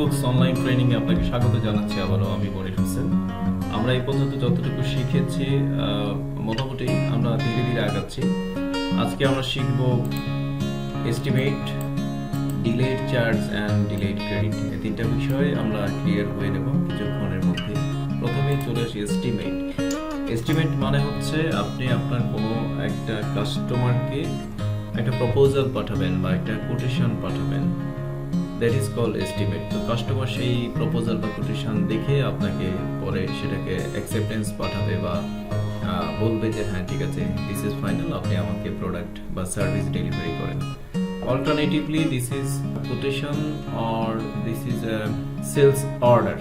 QuickBooks online training এ আপনাকে স্বাগত জানাচ্ছি আবারও। আমি মনির হোসেন। আমরা এই পর্যন্ত যতটুকু শিখেছি মোটামুটি আমরা ধীরে ধীরে আগাচ্ছি। আজকে আমরা শিখব estimate, delayed charge and delayed credit. এই তিনটা বিষয় আমরা ক্লিয়ার হয়ে নেব কিছুক্ষণের মধ্যে। প্রথমেই চলে আসি এস্টিমেট। এস্টিমেট মানে হচ্ছে আপনি আপনার কোনো একটা কাস্টমারকে একটা প্রপোজাল পাঠাবেন বা একটা কোটেশন পাঠাবেন, দ্যাট ইজ কল্ড এস্টিমেট। তো কাস্টমার সেই প্রপোজাল বা কোটেশন দেখে আপনাকে পরে সেটাকে অ্যাকসেপ্টেন্স পাঠাবে বা বলবে যে হ্যাঁ ঠিক আছে, দিস ইজ ফাইনাল, আপনি আমাকে প্রোডাক্ট বা সার্ভিস ডেলিভারি করেন। Alternatively this is quotation or this is sales order.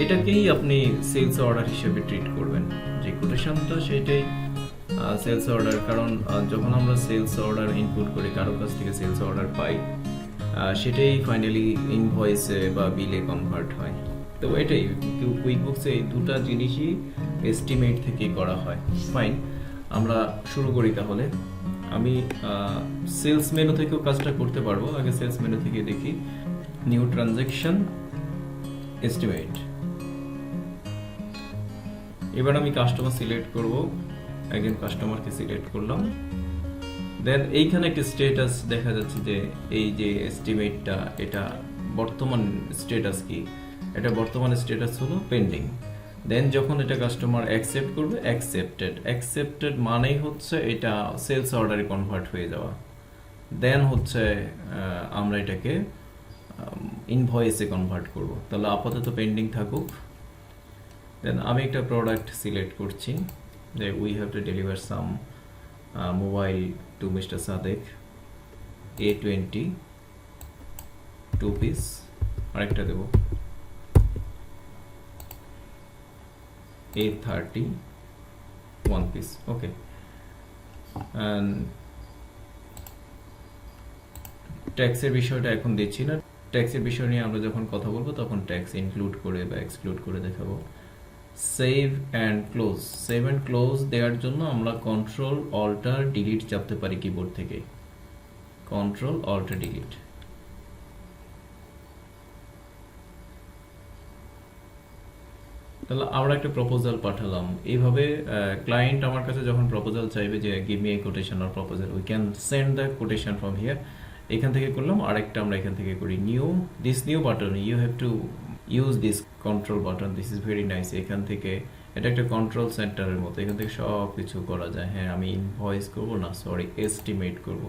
এটাকেই আপনি সেলস অর্ডার হিসেবে ট্রিট করবেন। যে কোটেশনটা সেটাই সেলস অর্ডার, কারণ যখন আমরা সেলস অর্ডার ইনপুট করি, কারোর কাছ থেকে সেলস অর্ডার পাই, সেটাই ফাইনালি ইনভয়েসে বা বিলে কনভার্ট হয়। তো এটাই কুইকবুকসে এই দুটো জিনিসই এস্টিমেট থেকে করা হয়। ফাইন, আমরা শুরু করি তাহলে। আমি সেলস মেনু থেকেও কাজটা করতে পারবো। আগে সেলস মেনু থেকে দেখি, নিউ ট্রানজ্যাকশন, এস্টিমেট। এবার আমি কাস্টমার সিলেক্ট করব, একজন কাস্টমারকে সিলেক্ট করলাম। দেন এইখানে একটা স্ট্যাটাস দেখা যাচ্ছে যে এই যে এস্টিমেটটা, এটা বর্তমান স্ট্যাটাস কি? এটা বর্তমান স্ট্যাটাস হলো পেন্ডিং। দেন যখন এটা কাস্টমার অ্যাকসেপ্ট করবে, অ্যাকসেপ্টেড মানেই হচ্ছে এটা সেলস অর্ডারে কনভার্ট হয়ে যাওয়া। দেন হচ্ছে আমরা এটাকে ইনভয়েসে কনভার্ট করব। তাহলে আপাতত পেন্ডিং থাকুক। দেন আমি একটা প্রোডাক্ট সিলেক্ট করছি যে we have to deliver some mobile to Mr. Sadek, A20 2 piece, আরেকটা দেব A30 1 piece। ওকে, and ট্যাক্সের বিষয়টা এখন দিচ্ছি না। ট্যাক্সের বিষয় নিয়ে আমরা যখন কথা বলবো তখন ট্যাক্স ইনক্লুড করে বা এক্সক্লুড করে দেখাবো। Save and close. Save and close দেওয়ার জন্য আমরা কন্ট্রোল অল্টার ডিলিট চাপতে পারি কিবোর্ড থেকে। Control alt delete. তাহলে আমরা একটা প্রপোজাল পাঠালাম। এইভাবে ক্লায়েন্ট আমার কাছে যখন প্রপোজাল চাইবে যে give me a quotation or proposal, we can send the quotation from here. এখান থেকে করলাম। আরেকটা আমরা এখান থেকে করি, new, this new button you have to use this control button, this is very nice. এখান থেকে এটা একটা কন্ট্রোল সেন্টারের মতো, এখান থেকে সব কিছু করা যায়। হ্যাঁ, আমি ইনভয়েস করবো না, সরি এস্টিমেট করব।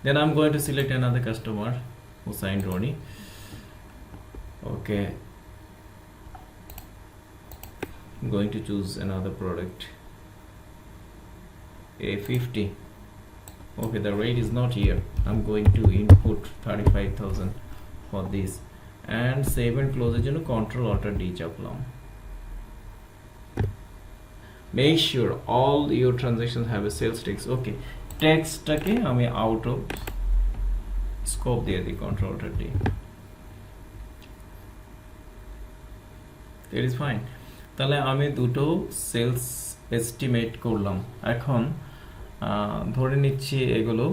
Then I am going to select another customer, Hussain Roni. Okay, going to choose another product, A50. Okay, the rate is not here. I'm going to input 35,000 for this and save and close এর জন্য control alt D চাপলাম। Make sure all your transactions have a sales tax. Okay, taxটাকে আমি out of scope দিয়ে দিই, control alt D. That is fine. তাহলে আমি দুটো sales estimate করলাম। এখন ধরে নিচ্ছি এগুলো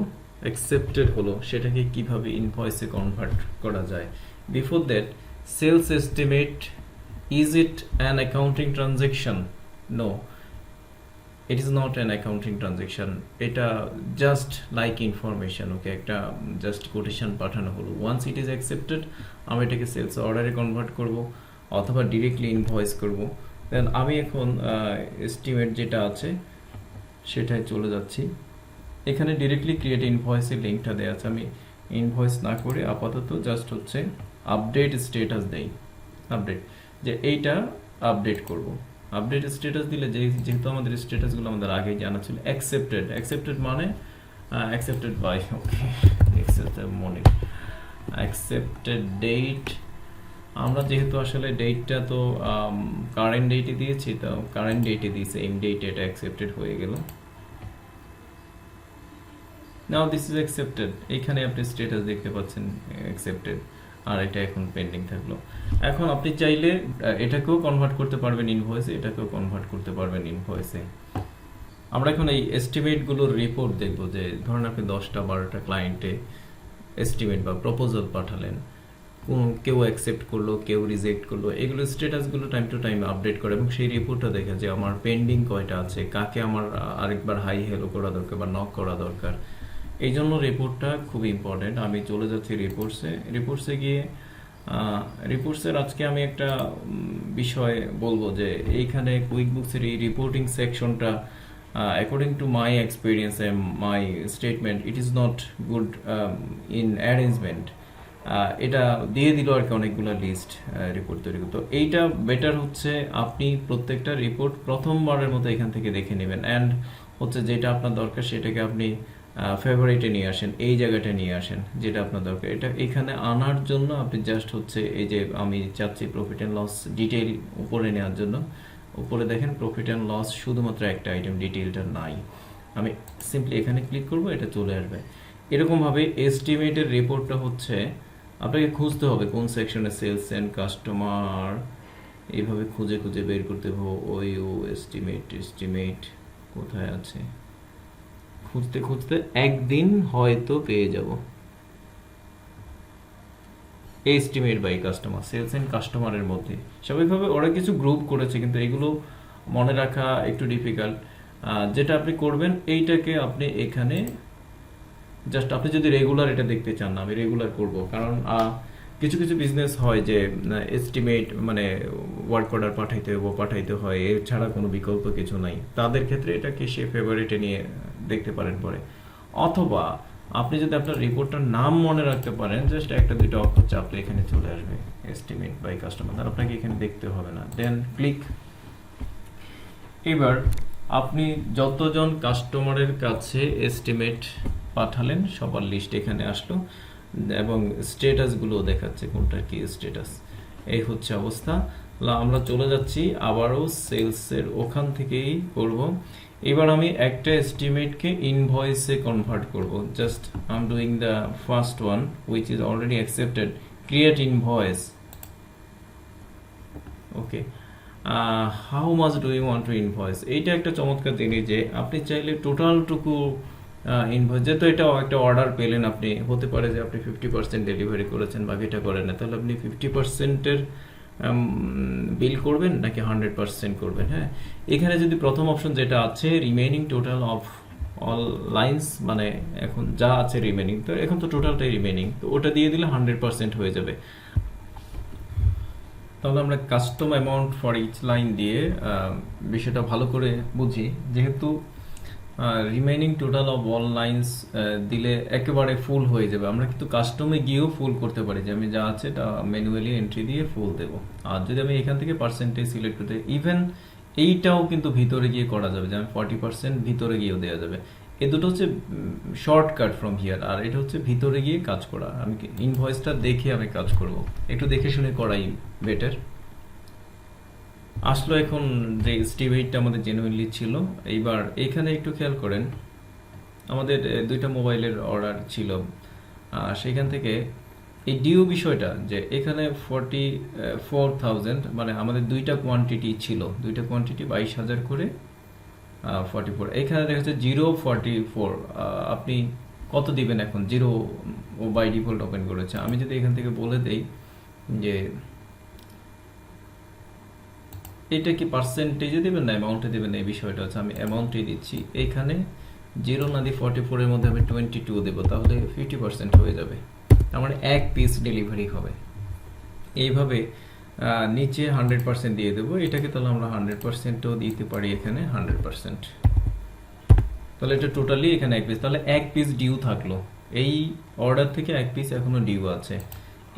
অ্যাকসেপ্টেড হলো, সেটাকে কিভাবে ইনভয়েসে কনভার্ট করা যায়। Before that, sales estimate, is it an accounting transaction? No, it is not an accounting transaction. এটা জাস্ট লাইক ইনফরমেশন। ওকে, একটা জাস্ট কোটেশন পাঠানো হলো। ওয়ান্স ইট ইজ অ্যাকসেপ্টেড, আমি এটাকে সেলস অর্ডারে কনভার্ট করব অথবা ডিরেক্টলি ইনভয়েস করব। দেন আমি এখন এস্টিমেট যেটা আছে সেটাই চলে যাচ্ছি। এখানে ডিরেক্টলি ক্রিয়েট ইনভয়েসের লিঙ্কটা দেওয়া আছে। আমি ইনভয়েস না করে আপাতত জাস্ট হচ্ছে আপডেট স্ট্যাটাস দেই। আপডেট, যে এইটা আপডেট করব। আপডেট স্ট্যাটাস দিলে যেহেতু আমাদের স্ট্যাটাসগুলো আমাদের আগেই জানা ছিল। অ্যাকসেপ্টেড মানে accepted by, okay, accepted date. আমরা যেহেতু আসলে ডেটটা তো কারেন্ট ডেটে দিয়েছি, তো কারেন্ট ডেটে দিয়েছে, এই ডেটে এটা অ্যাকসেপ্টেড হয়ে গেল। নাও দিস ইজ অ্যাকসেপ্টেড। এখানে আপনি স্ট্যাটাস দেখতে পাচ্ছেন অ্যাকসেপ্টেড, আর এটা এখন পেন্ডিং থাকলো। এখন আপনি চাইলে এটাকেও কনভার্ট করতে পারবেন ইনভয়েসে, এটাকেও কনভার্ট করতে পারবেন ইনভয়েসে। আমরা এখন এই এস্টিমেটগুলোর রিপোর্ট দেখব। যে ধরুন আপনি 10টা 12টা ক্লায়েন্টে এস্টিমেট বা প্রপোজাল পাঠালেন, কেউ অ্যাকসেপ্ট করলো, কেউ রিজেক্ট করলো, এগুলো স্ট্যাটাসগুলো টাইম টু টাইম আপডেট করে এবং সেই রিপোর্টটা দেখে যে আমার পেন্ডিং কয়টা আছে, কাকে আমার আরেকবার হাই হ্যালো করা দরকার বা নক করা দরকার। এই জন্য রিপোর্টটা খুব ইম্পর্টেন্ট। আমি চলে যাচ্ছি রিপোর্টসে গিয়ে রিপোর্টসের আজকে আমি একটা বিষয় বলবো যে এইখানে কুইকবুকসের এই রিপোর্টিং সেকশনটা according to my experience and my statement it is not good in arrangement. এটা দিয়ে দিল আর কি অনেকগুলো লিস্ট রিপোর্ট তৈরি করতে। তো এইটা বেটার হচ্ছে আপনি প্রত্যেকটা রিপোর্ট প্রথমবারের মতো এখান থেকে দেখে নেবেন অ্যান্ড হচ্ছে যেটা আপনার দরকার সেটাকে আপনি ফেভারিটে নিয়ে আসেন, এই জায়গাটা নিয়ে আসেন যেটা আপনার দরকার। এটা এখানে আনার জন্য আপনি জাস্ট হচ্ছে এই যে আমি চাচ্ছি প্রফিট অ্যান্ড লস ডিটেইল উপরে নেওয়ার জন্য, উপরে দেখেন প্রফিট অ্যান্ড লস শুধুমাত্র একটা আইটেম, ডিটেইলটা নাই। আমি সিম্পলি এখানে ক্লিক করব, এটা চলে আসবে। এরকমভাবে এস্টিমেটের রিপোর্টটা হচ্ছে আপনাকে খুঁজতে হবে কোন সেকশনে সেলস অ্যান্ড কাস্টমার, এইভাবে খুঁজে খুঁজে বের করতে হবে। এস্টিমেট কোথায় আছে, খুঁজতে খুঁজতে একদিন হয়তো পেয়ে যাব। Estimate by customer, sales and কাস্টমারের মধ্যে স্বাভাবিকভাবে ওরা কিছু গ্রুপ করেছে, কিন্তু এগুলো মনে রাখা একটু ডিফিকাল্ট। যেটা আপনি করবেন এইটাকে আপনি এখানে জাস্ট আপনি যদি রেগুলার এটা দেখতে চান, না আমি রেগুলার করব, কারণ কিছু কিছু বিজনেস হয় যে এস্টিমেট মানে ওয়ার্ক অর্ডার পাঠাইতে হয়, এর ছাড়া কোনো বিকল্প কিছু নাই। তাদের ক্ষেত্রে এটাকে সে ফেভারিটে নিয়ে দেখতে পারেন পরে। অথবা আপনি যদি আপনার রিপোর্টটার নাম মনে রাখতে পারেন, জাস্ট একটা দুইটা অক্ষর চাপলে এখানে চলে আসবে এস্টিমেট বাই কাস্টমার, তার আপনাকে এখানে দেখতে হবে না। দেন ক্লিক। এবার আপনি যতজন কাস্টমারের কাছে এস্টিমেট পাঠালেন সবার লিস্ট এখানে আসলো এবং স্ট্যাটাসগুলো দেখাচ্ছে কোনটার কি স্ট্যাটাস। এই হচ্ছে অবস্থা। আমরা চলে যাচ্ছি আবারও সেলসের ওখান থেকেই করব। এবার আমি একটা এস্টিমেটকে ইনভয়েসে কনভার্ট করব। Just I am doing the first one which is already accepted, create invoice. Okay, how much do you want to invoice. এইটা একটা চমৎকার জিনিস যে আপনি চাইলে টোটালটুকু ইনভয়েস, যেহেতু এটা একটা অর্ডার পেলেন, আপনি হতে পারে যে আপনি 50% ডেলিভারি করেছেন, বাকিটা করেন না, তাহলে আপনি 50%-এর বিল করবেন নাকি 100% করবেন। হ্যাঁ, এখানে যদি প্রথম অপশন যেটা আছে remaining total of all lines, মানে এখন যা আছে রিমেইনিং, তো এখন তো টোটালটাই রিমেইনিং, তো ওটা দিয়ে দিলে 100% হয়ে যাবে। তাহলে আমরা custom amount for each line দিয়ে বিষয়টা ভালো করে বুঝি। যেহেতু remaining total of all lines দিলে একেবারে ফুল হয়ে যাবে, আমরা কিন্তু কাস্টমে গিয়েও ফুল করতে পারি যে আমি যা আছে এটা ম্যানুয়ালি এন্ট্রি দিয়ে ফুল দেবো। আর যদি আমি এখান থেকে পার্সেন্টেজ সিলেক্ট করতে, ইভেন এইটাও কিন্তু ভিতরে গিয়ে করা যাবে, যে আমি 40% ভিতরে গিয়েও দেওয়া যাবে। এই দুটো হচ্ছে শর্টকাট ফ্রম হিয়ার, আর এটা হচ্ছে ভিতরে গিয়ে কাজ করা। আমি ইনভয়েসটা দেখে আমি কাজ করব, একটু দেখে শুনে করাই বেটার। আসলো এখন যে এস্টিমেটটা আমাদের জেনুইনলি ছিল। এইবার এখানে একটু খেয়াল করেন, আমাদের দুইটা মোবাইলের অর্ডার ছিল, সেখান থেকে এই ডিউ বিষয়টা যে এখানে 44,000, মানে আমাদের দুইটা কোয়ান্টিটি ছিল, দুইটা কোয়ান্টিটি 22,000 করে 44। এখানে দেখা যাচ্ছে 044। আপনি কত দিবেন এখন? 0 ও বাই ডিফল্ট ওপেন করেছে। আমি যদি এখান থেকে বলে দেই যে এটা কি পার্সেন্টেজে দেবেন না অ্যামাউন্টে দেবেন, এই বিষয়টা হচ্ছে আমি অ্যামাউন্টে দিচ্ছি। এইখানে 0 না দিয়ে 44-এর মধ্যে আমি 22 দেবো, তাহলে 50% হয়ে যাবে, তার মানে এক পিস ডেলিভারি হবে। এইভাবে নিচে 100% দিয়ে দেবো এটাকে, তাহলে আমরা 100%ও দিতে পারি এখানে 100%। তাহলে এটা টোটালি এখানে এক পিস, তাহলে এক পিস ডিউ থাকলো, এই অর্ডার থেকে এক পিস এখনো ডিউ আছে।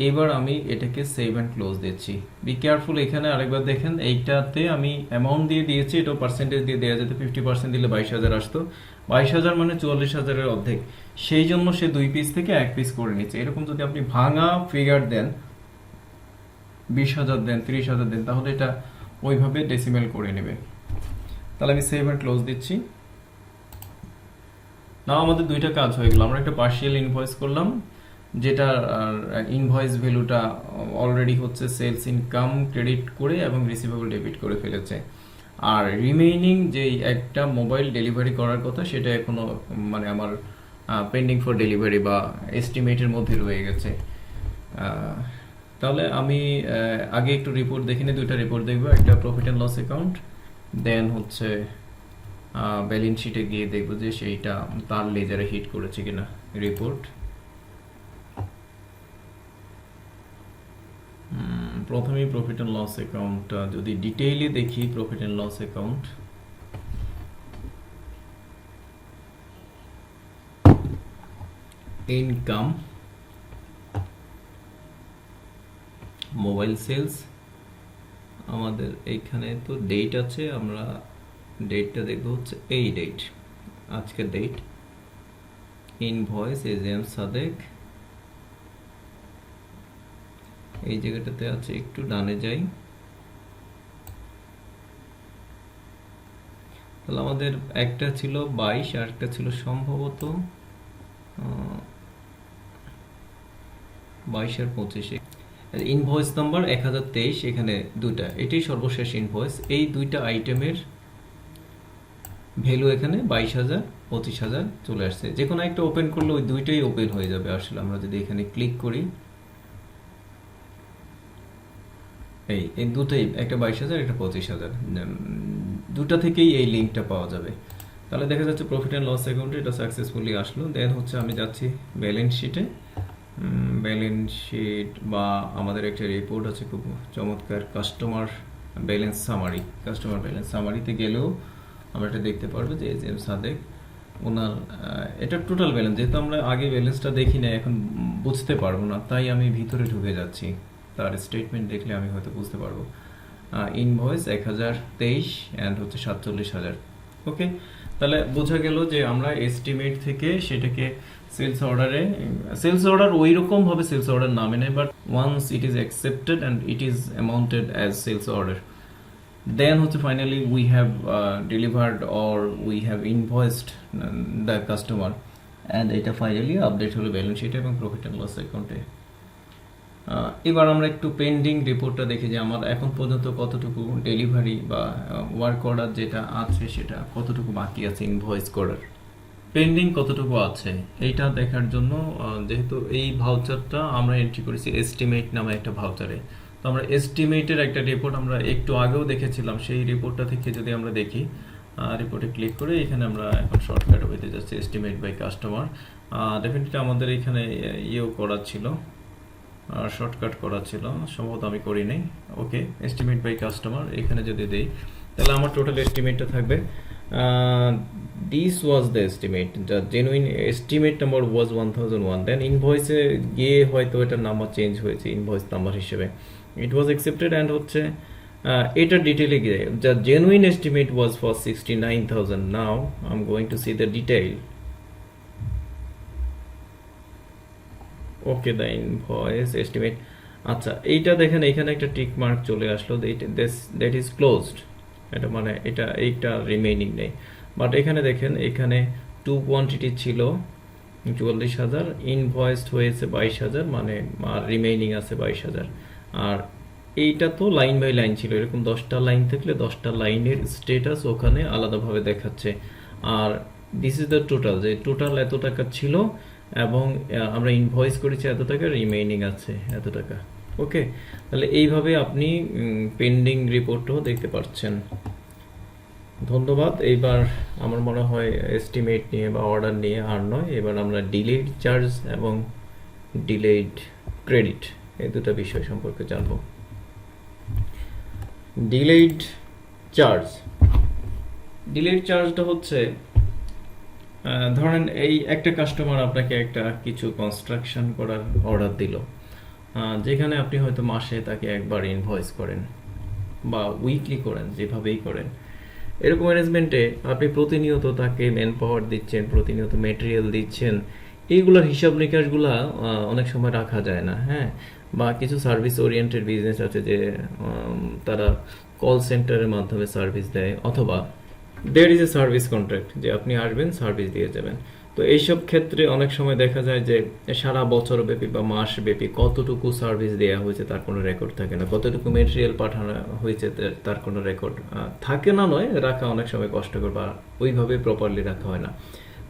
এবার আমি এটাকে সেভ অ্যান্ড ক্লোজ দিচ্ছি। বি কেয়ারফুল, এখানে আরেকবার দেখেন, এইটাতে আমি অ্যামাউন্ট দিয়ে দিয়েছি, এটাও পার্সেন্টেজ দিয়ে দেওয়া যেত। 50% দিলে 22,000 আসতো, 22,000 মানে 44,000-এর অর্ধেক, সেই জন্য সে 2 পিস থেকে 1 পিস করে নিচ্ছে। এরকম যদি আপনি ভাঙা ফিগার দেন, 20,000 দেন, 30,000 দেন, তাহলে এটা ওইভাবে ডেসিমেল করে নেবে। তাহলে আমি সেভ অ্যান্ড ক্লোজ দিচ্ছি। না, আমাদের দুইটা কাজ হয়ে গেল। আমরা একটা পার্শিয়াল ইনভয়েস করলাম, যেটা ইনভয়েস ভ্যালুটা অলরেডি হচ্ছে সেলস ইনকাম ক্রেডিট করে এবং রিসিভেবল ডেবিট করে ফেলেছে। আর রিমেইনিং যেই একটা মোবাইল ডেলিভারি করার কথা, সেটা এখনো মানে আমার পেন্ডিং ফর ডেলিভারি বা এস্টিমেটের মধ্যে রয়ে গেছে। তাহলে আমি আগে একটু রিপোর্ট দেখে নিই, দুইটা রিপোর্ট দেখবো, একটা প্রফিট অ্যান্ড লস অ্যাকাউন্ট, দেন হচ্ছে ব্যালেন্স শিটে গিয়ে দেখবো যে সেইটা তার লেজারে হিট করেছে কিনা রিপোর্ট। প্রথমেই প্রফিট অ্যান্ড লস অ্যাকাউন্টটা যদি ডিটেইলি দেখি, profit and loss account, income, mobile sales, আমাদের এইখানে তো ডেট আছে, আমরা ডেটটা দেখবো হচ্ছে এই ডেট, আজকের ডেট, ইনভয়েস এজএম সাদেক, এই জায়গাটাতে আছে, একটু ডানে যাই, তাহলে আমাদের একটা ছিল 22 আর একটা ছিল সম্ভবত 22 আর 25। ইনভয়েস নাম্বার 1023, এখানে দুটা, এটাই সর্বশেষ ইনভয়েস। এই দুইটা আইটেমের ভ্যালু এখানে 22,000 25,000 চলে আসছে। যে কোনো একটা ওপেন করলে ওই দুইটাই ওপেন হয়ে যাবে। আসলে আমরা যদি এখানে ক্লিক করি, এই দুটোই, একটা 22,000 একটা 25,000, দুটা থেকেই এই লিঙ্কটা পাওয়া যাবে। তাহলে দেখা যাচ্ছে প্রফিট অ্যান্ড লস অ্যাকাউন্টে এটা সাকসেসফুলি আসলো। দেন হচ্ছে আমি যাচ্ছি ব্যালেন্স শিটে, ব্যালেন্স শিট বা আমাদের একটা রিপোর্ট আছে খুব চমৎকার, customer balance summary. Customer balance সামারিতে গেলেও আমরা এটা দেখতে পারবো যে এজএম সাদেক ওনার এটা টোটাল ব্যালেন্স, যেহেতু আমরা আগে ব্যালেন্সটা দেখি না, এখন বুঝতে পারবো না, তাই আমি ভিতরে ঢুকে যাচ্ছি, তার স্টেটমেন্ট দেখলে আমি হয়তো বুঝতে পারবো। ইনভয়েস 1023 অ্যান্ড হচ্ছে 47,000। ওকে, তাহলে বোঝা গেল যে আমরা এস্টিমেট থেকে সেটাকে সেলস অর্ডার ওই রকম ভাবে সেলস অর্ডার নামে নেয়, but once it is accepted and it is amounted as sales order, then হচ্ছে finally we have delivered or we have invoiced the customer, and এটা ফাইনালি আপডেট হলো ব্যালেন্স শিটে এবং প্রফিট অ্যান্ড লস অ্যাকাউন্টে। এবার আমরা একটু পেন্ডিং রিপোর্টটা দেখি যে আমার এখন পর্যন্ত কতটুকু ডেলিভারি বা ওয়ার্ক অর্ডার যেটা আছে সেটা কতটুকু বাকি আছে, ইনভয়েস করার পেন্ডিং কতটুকু আছে, এইটা দেখার জন্য যেহেতু এই ভাউচারটা আমরা এন্ট্রি করেছি এস্টিমেট নামে একটা ভাউচারে, তো আমরা এস্টিমেটের একটা রিপোর্ট আমরা একটু আগেও দেখেছিলাম, সেই রিপোর্টটা থেকে যদি আমরা দেখি, রিপোর্টে ক্লিক করে এখানে আমরা এখন শর্টকাট হইতে যাচ্ছি এস্টিমেট বাই কাস্টমার। ডেফিনেটলি আমাদের এখানে ইয়েও করা ছিল, শর্টকাট করা ছিল, সম্ভবত আমি করি নাই। ওকে, এস্টিমেট বাই কাস্টমার এখানে যদি দেই, তাহলে আমার টোটাল এস্টিমেটটা থাকবে, this was the estimate, the genuine estimate number ওয়াজ 1001, দেন ইনভয়েসে গিয়ে হয়তো এটার নাম্বার চেঞ্জ হয়েছে ইনভয়েস নাম্বার হিসেবে, ইট ওয়াজ অ্যাকসেপ্টেড অ্যান্ড হচ্ছে এটার ডিটেইলে গিয়ে the genuine estimate was for 69,000, now I am going two C the detail. Okay, the invoice estimate, আচ্ছা এইটা দেখেন এখানে একটা টিক মার্ক চলে আসলো, দ্যাট ইজ ক্লোজড, এটা মানে এইটা রিমেইনিং নেই, বাট এখানে দেখেন এখানে টু কোয়ান্টিটি ছিল 44,000, ইনভয়েসড হয়েছে 22,000, মানে রিমেইনিং আছে 22,000, আর এইটা তো লাইন বাই লাইন ছিল, এরকম 10টা লাইন থাকলে 10টা লাইনের স্ট্যাটাস ওখানে আলাদাভাবে দেখাচ্ছে, আর দিস ইজ দ্য টোটাল, যে টোটাল এত টাকা ছিল এবং আমরা ইনভয়েস করেছি এত টাকা, রিমেইনিং আছে এত টাকা। ওকে, তাহলে এইভাবে আপনি পেন্ডিং রিপোর্টও দেখতে পাচ্ছেন। ধন্যবাদ। এইবার আমার মনে হয় এস্টিমেট নিয়ে বা অর্ডার নিয়ে আর নয়, এবার আমরা ডিলেড চার্জ এবং ডিলেড ক্রেডিট এই দুটো বিষয় সম্পর্কে জানব। ডিলেড চার্জটা হচ্ছে, ধরেন এই একটা কাস্টমার আপনাকে একটা কিছু কনস্ট্রাকশন করার অর্ডার দিল, যেখানে আপনি হয়তো মাসে তাকে একবার ইনভয়েস করেন বা উইকলি করেন, যেভাবেই করেন, এরকম অ্যারেঞ্জমেন্টে আপনি প্রতিনিয়ত তাকে ম্যান পাওয়ার দিচ্ছেন, প্রতিনিয়ত ম্যাটেরিয়াল দিচ্ছেন, এইগুলোর হিসাব নিকাশগুলা অনেক সময় রাখা যায় না, হ্যাঁ, বা কিছু সার্ভিস ওরিয়েন্টেড বিজনেস আছে যে তারা কল সেন্টারের মাধ্যমে সার্ভিস দেয়, অথবা there is a service contract, যে আপনি আসবেন সার্ভিস দিয়ে যাবেন। তো এইসব ক্ষেত্রে অনেক সময় দেখা যায় যে সারা বছর ব্যাপী বা মাস ব্যাপী কতটুকু সার্ভিস দেওয়া হয়েছে তার কোনো রেকর্ড থাকে না, কতটুকু মেটেরিয়াল পাঠানো হয়েছে তার কোনো রেকর্ড থাকে না, নয় রাখা অনেক সময় কষ্টকর বা ওইভাবে প্রপারলি রাখা হয় না।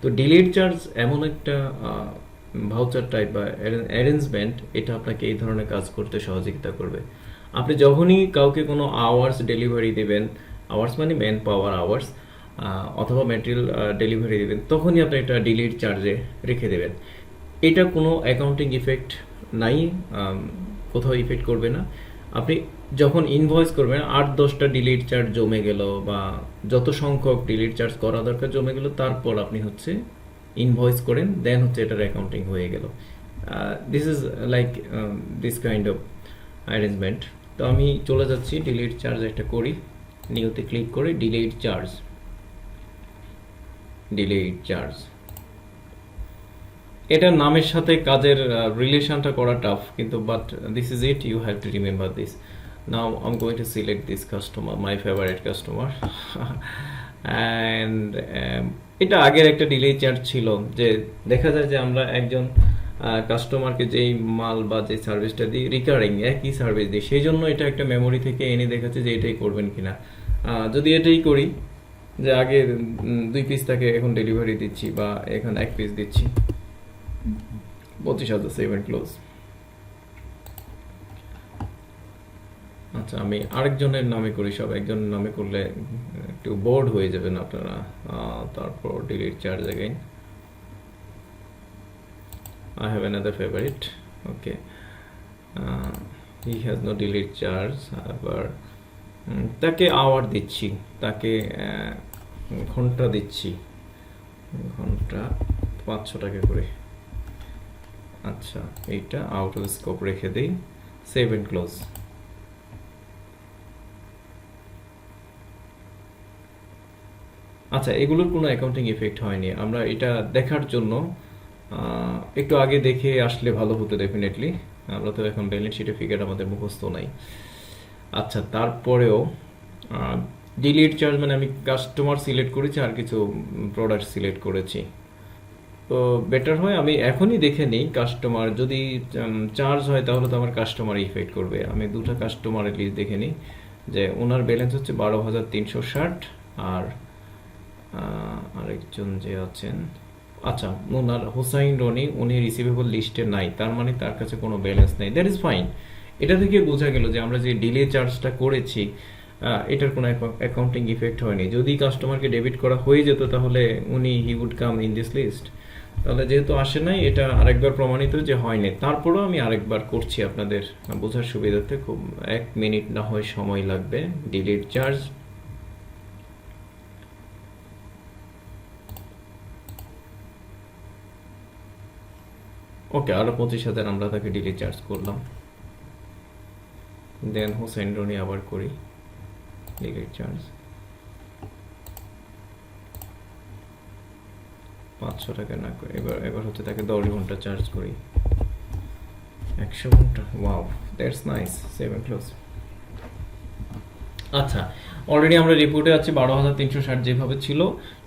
তো ডিলেড চার্জ এমন একটা ভাউচার টাইপ বা অ্যারেঞ্জমেন্ট, এটা আপনাকে এই ধরনের কাজ করতে সহযোগিতা করবে। আপনি যখনই কাউকে কোনো আওয়ার্স ডেলিভারি দেবেন, আওয়ার্স মানে ম্যান পাওয়ার আওয়ার্স, অথবা ম্যাটেরিয়াল ডেলিভারি দেবেন, তখনই আপনি একটা ডিলিট চার্জে রেখে দেবেন। এটা কোনো অ্যাকাউন্টিং ইফেক্ট নাই, কোথাও ইফেক্ট করবে না। আপনি যখন ইনভয়েস করবেন 8-10টা ডিলিট চার্জ জমে গেল বা যত সংখ্যক ডিলিট চার্জ করা দরকার জমে গেল, তারপর আপনি হচ্ছে ইনভয়েস করেন, দেন হচ্ছে এটার অ্যাকাউন্টিং হয়ে গেল। This is like this kind of arrangement. তো আমি চলে যাচ্ছি, ডিলিট চার্জ একটা করি, নিউতে ক্লিক করে ডিলিট চার্জ, ডিলিট চার্জ। এটার নামের সাথে কাজের রিলেশনটা করা টাফ, কিন্তু but this is it, you have to remember this. Now I am going to select this customer, my favourite customer. And এটা আগের একটা ডিলিট চার্জ ছিল, যে দেখা যায় যে আমরা একজন কাস্টমারকে যেই মাল বা যে সার্ভিসটা দিই রিকারিং একই সার্ভিস দিই, সেই জন্য এটা একটা মেমোরি থেকে এনে দেখাচ্ছে যে এটাই করবেন কিনা। যদি এটাই করি যে আগে 2 পিস তাকে এখন ডেলিভারি দিচ্ছি বা এখন 1 পিস দিচ্ছি, 25,000 সেভ এন্ড ক্লোজ। আচ্ছা, আমি আরেকজনের নামে করি, সব একজনের নামে করলে একটু বোর্ড হয়ে যাবেন আপনারা। তারপর delete charge again, I have another favorite, okay, he has no delete charge, আবার তাকে আওয়ার দিচ্ছি, তাকে ঘন্টা দিচ্ছি, ঘন্টা 500 টাকা করে। আচ্ছা, এইটা আউট অফ স্কোপ রেখে দিই, সেভ এন্ড ক্লোজ। আচ্ছা, এগুলোর কোনো অ্যাকাউন্টিং ইফেক্ট হয়নি। আমরা এটা দেখার জন্য একটু আগে দেখে আসলে ভালো হতো ডেফিনেটলি। আমরা তো এখন ব্যালেন্স শিটের ফিগার আমাদের মুখস্থ নাই। আচ্ছা, তারপরেও ডিলিট চার্জ মানে আমি কাস্টমার সিলেক্ট করেছি আর কিছু প্রোডাক্ট সিলেক্ট করেছি, তো বেটার হয় আমি এখনই দেখে নিই কাস্টমার যদি চার্জ হয় তাহলে তো আমার কাস্টমার ইফেক্ট করবে। আমি 2টা কাস্টমারের লিস্ট দেখে নিই, যে ওনার ব্যালেন্স হচ্ছে 12,360, আর আরেকজন যে আছেন, আচ্ছা ওনার হোসাইন রনি, উনি রিসিভেবল লিস্টে নাই, তার মানে তার কাছে কোনো ব্যালেন্স নেই, দ্যাট ইজ ফাইন। এটা থেকে বোঝা গেল যে আমরা যে ডিলে চার্জটা করেছি এটার কোনো অ্যাকাউন্টিং ইফেক্ট হয়নি। যদি কাস্টমারকে ডেবিট করা হয়ে যেত তাহলে he would come in this list, তাহলে যেহেতু আসে নাই এটা আরেকবার প্রমাণিত যে হয়নি। তারপরেও আমি আরেকবার করছি আপনাদের বোঝার সুবিধার্থে, খুব 1 মিনিট না হয় সময় লাগবে। ডিলিট চার্জ, ওকে, আরো 25,000 আমরা তাকে ডিলিট চার্জ করলাম। দেন হোসেন রনি আবার করি ডিলিট চার্জ, 500 টাকা না করে এবার হচ্ছে তাকে 10 ঘন্টা চার্জ করি, 100 ঘন্টা। Wow, that's nice, save and close. আচ্ছা, অলরেডি আমরা রিপোর্টে আছে 12,360 যেভাবে ছিল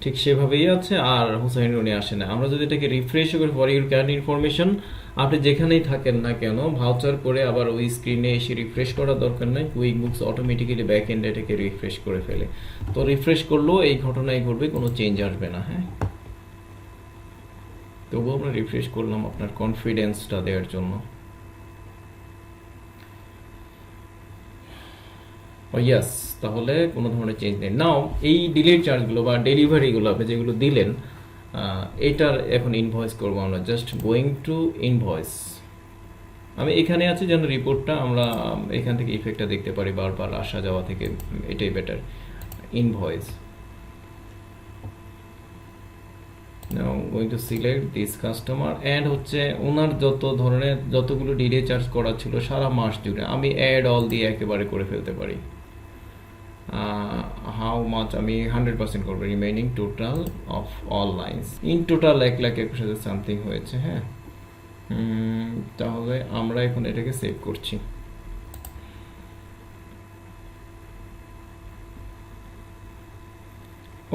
ঠিক সেভাবেই আছে, আর হুসাইন রনি আসে না। আমরা যদি এটাকে রিফ্রেশ করি ফর ইউর কারেন্ট ইনফরমেশন, আপনি যেখানেই থাকেন না কেন ভাউচার করে আবার ওই স্ক্রিনে এসে রিফ্রেশ করার দরকার নাই, কুইক বুকস অটোমেটিক্যালি ব্যাক এন্ডে এটাকে রিফ্রেশ করে ফেলে। তো রিফ্রেশ করলেও এই ঘটনাই ঘটবে, কোনো চেঞ্জ আসবে না। হ্যাঁ, তবুও আমরা রিফ্রেশ করলাম আপনার কনফিডেন্সটা দেওয়ার জন্য। ইয়াস, তাহলে কোনো ধরনের চেঞ্জ নেই। নাও এই ডিলিট চার্জগুলো বা ডেলিভারিগুলো আপনি যেগুলো দিলেন, এটার এখন ইনভয়েস করবো আমরা। জাস্ট গোয়িং টু ইনভয়েস, আমি এখানে আছি যেন রিপোর্টটা আমরা এখান থেকে ইফেক্টটা দেখতে পারি বারবার আসা যাওয়া থেকে, এটাই better. Invoice, now going to select this customer, add হচ্ছে ওনার যত ধরনের যতগুলো ডিলে চার্জ করা ছিল সারা মাস জুড়ে আমি অ্যাড অল দিয়ে একেবারে করে ফেলতে পারি। হাউ মাচ আমি 100% করবো, remaining total of all lines, in total 1,21,000 something হয়েছে। হ্যাঁ, তাহলে আমরা এখন এটাকে সেভ করছি।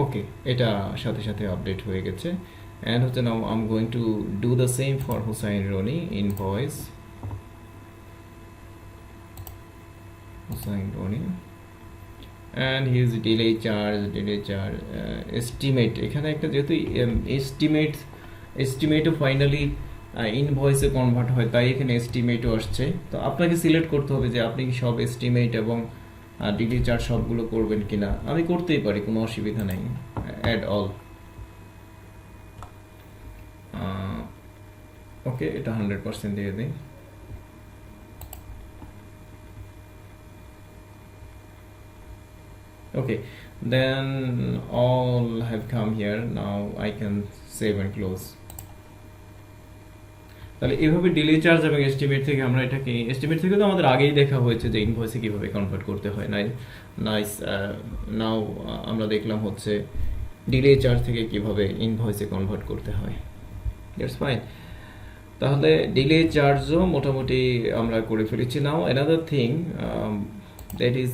ওকে, এটা সাথে সাথে আপডেট হয়ে গেছে। অ্যান্ড হচ্ছে now I am going to do the same for Hussain Roni, invoice Hussain Roni and his delay charge estimate, এখানে একটা যেহেতু estimate ফাইনালি ইনভয়েসে কনভার্ট হয়, তাই এখানে এস্টিমেটও আসছে। তো আপনাকে সিলেক্ট করতে হবে যে আপনি কি সব এস্টিমেট এবং ডিলি চার্জ সবগুলো করবেন কিনা। আমি করতেই পারি, কোনো অসুবিধা নেই। অ্যাড অল, ওকে, এটা 100% দিয়ে দিই। Okay, then all have come here. Now I can save and close. তাহলে এইভাবে ডিলে চার্জ এবং এস্টিমেট থেকে আমরা এটাকে, এস্টিমেট থেকে তো আমাদের আগেই দেখা হয়েছে যে ইনভয়েসে কিভাবে কনভার্ট করতে হয়। নাইস। নাও আমরা দেখলাম হচ্ছে ডিলে চার্জ থেকে কিভাবে ইনভয়েসে কনভার্ট করতে হয়। That's fine. তাহলে ডিলে চার্জও মোটামুটি আমরা করে ফেলেছি। Now another thing, that is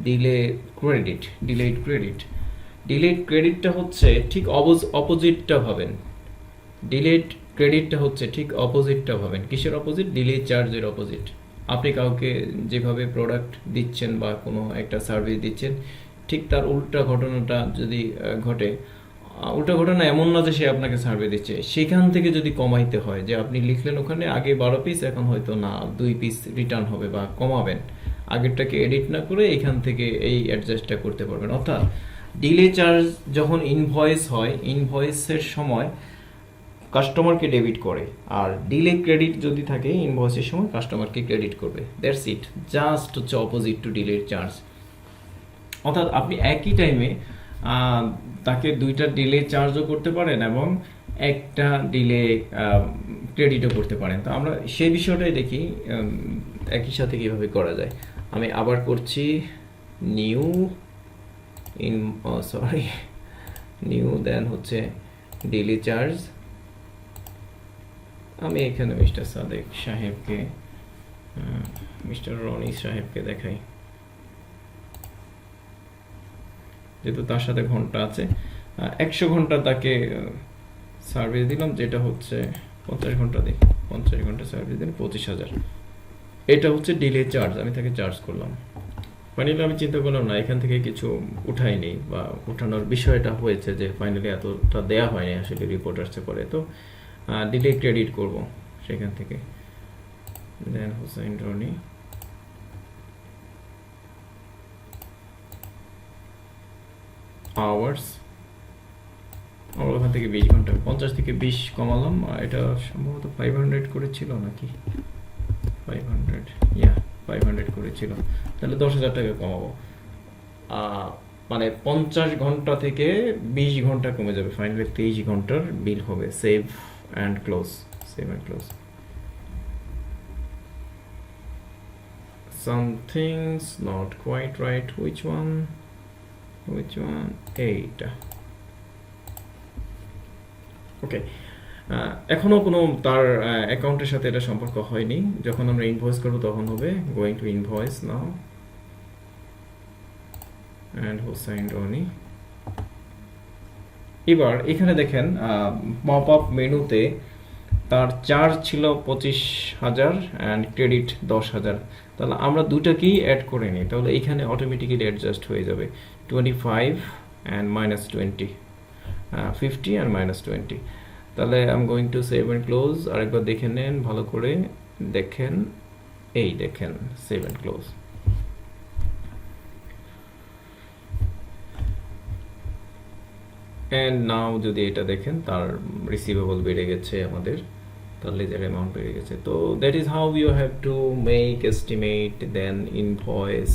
delay credit. Delayed ক্রেডিটটা হচ্ছে ঠিক অপোজিটটা ভাবেন। ডিলেড ক্রেডিটটা হচ্ছে ঠিক অপোজিটটা ভাবেন। কিসের অপোজিট? ডিলে চার্জের অপোজিট। আপনি কাউকে যেভাবে প্রোডাক্ট দিচ্ছেন বা কোনো একটা সার্ভিস দিচ্ছেন, ঠিক তার উল্টা ঘটনাটা যদি ঘটে, উল্টা ঘটনা এমন না যে সে আপনাকে সার্ভিস দিচ্ছে, সেখান থেকে যদি কমাইতে হয়, যে আপনি লিখলেন ওখানে আগে 12 পিস, এখন হয়তো না 2 পিস রিটার্ন হবে বা কমাবেন, আগেরটাকে এডিট না করে এখান থেকে এই অ্যাডজাস্টটা করতে পারবেন। অর্থাৎ ডিলে চার্জ যখন ইনভয়েস হয়, ইনভয়েসের সময় কাস্টমারকে ডেবিট করে, আর ডিলে ক্রেডিট যদি থাকে ইনভয়েসের সময় কাস্টমারকে ক্রেডিট করবে। দ্যাটস ইট, জাস্ট হচ্ছে অপোজিট টু ডিলে চার্জ। অর্থাৎ আপনি একই টাইমে তাকে 2টা ডিলে চার্জও করতে পারেন এবং একটা ডিলে ক্রেডিটও করতে পারেন। তো আমরা সেই বিষয়টাই দেখি একই সাথে কীভাবে করা যায়। আমি আবার করছি নিউ দেন হচ্ছে ডিলে চার্জ। আমি এখানে মিস্টার সাদেক সাহেবকে, মিস্টার রনি সাহেবকে দেখাই, যেহেতু তার সাথে ঘন্টা আছে। 100 ঘন্টা তাকে সার্ভিস দিলাম, যেটা হচ্ছে 50 ঘন্টা দিই, 50 ঘন্টা সার্ভিস দিন 25,000। এটা হচ্ছে ডিলে চার্জ, আমি তাকে চার্জ করলাম। ফাইনালি আমি চিন্তা করলাম না এখান থেকে কিছু উঠাইনি, বা উঠানোর বিষয়টা হয়েছে যে ফাইনালি এতটা দেয়া হয়নি আসলে রিপোর্ট আসছে পরে, তো ডিলে ক্রেডিট করব সেখান থেকে। দেন হোসেন রনি, আওয়ার্স, আমরা ওখান থেকে 20 ঘন্টা, 50 থেকে 20 কমালাম। এটা সম্ভবত 500 করেছিল নাকি, 500 করেছিল। তাহলে 10,000 টাকা কমাবো, মানে 50 ঘন্টা থেকে 20 ঘন্টা কমে যাবে, ফাইনালি 23 ঘন্টার বিল হবে। Save and close, something's not quite right. Which one? এইটা। ওকে, এখনো কোনো তার অ্যাকাউন্টের সাথে এটা সম্পর্ক হয়নি। যখন আমরা ইনভয়েস করব তখন হবে। Going to invoice now, and Hossain Roni. এবার এখানে দেখেন পপ আপ মেনুতে তার চার্জ ছিল 25,000 অ্যান্ড ক্রেডিট 10,000। তাহলে আমরা দুটাকেই অ্যাড করে নিই, তাহলে এখানে অটোমেটিক্যালি অ্যাডজাস্ট হয়ে যাবে। 25 অ্যান্ড -20, 50 অ্যান্ড -20। তাহলে I am going to save and close. আরেকবার দেখে নেন ভালো করে, দেখেন, এই দেখেন, save and close. And now যদি এটা দেখেন, তার রিসিভেবল বেড়ে গেছে আমাদের, তার লেজার অ্যামাউন্ট বেড়ে গেছে। তো that is how you have to make estimate, then invoice,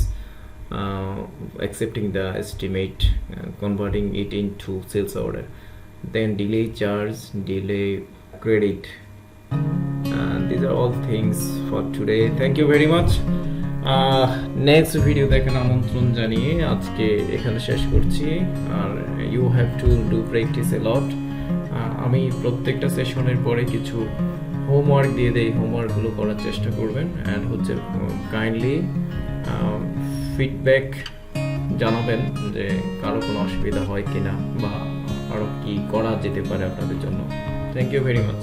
accepting the estimate, converting it into sales order, then delay charge, delay credit, and these are all things for today. Thank you very much. Next video দেখার আমন্ত্রণ জানিয়ে আজকে এখানে শেষ করছি। Are you have to do practice a lot. আমি প্রত্যেকটা সেশনের পরে কিছু হোমওয়ার্ক দিয়ে দেই, হোমওয়ার্কগুলো করার চেষ্টা করবেন। অ্যান্ড হচ্ছে কাইন্ডলি ফিডব্যাক জানাবেন যে কারো কোনো অসুবিধা হয় কিনা, বা আরও কি করা যেতে পারে আপনাদের জন্য। Thank you very much.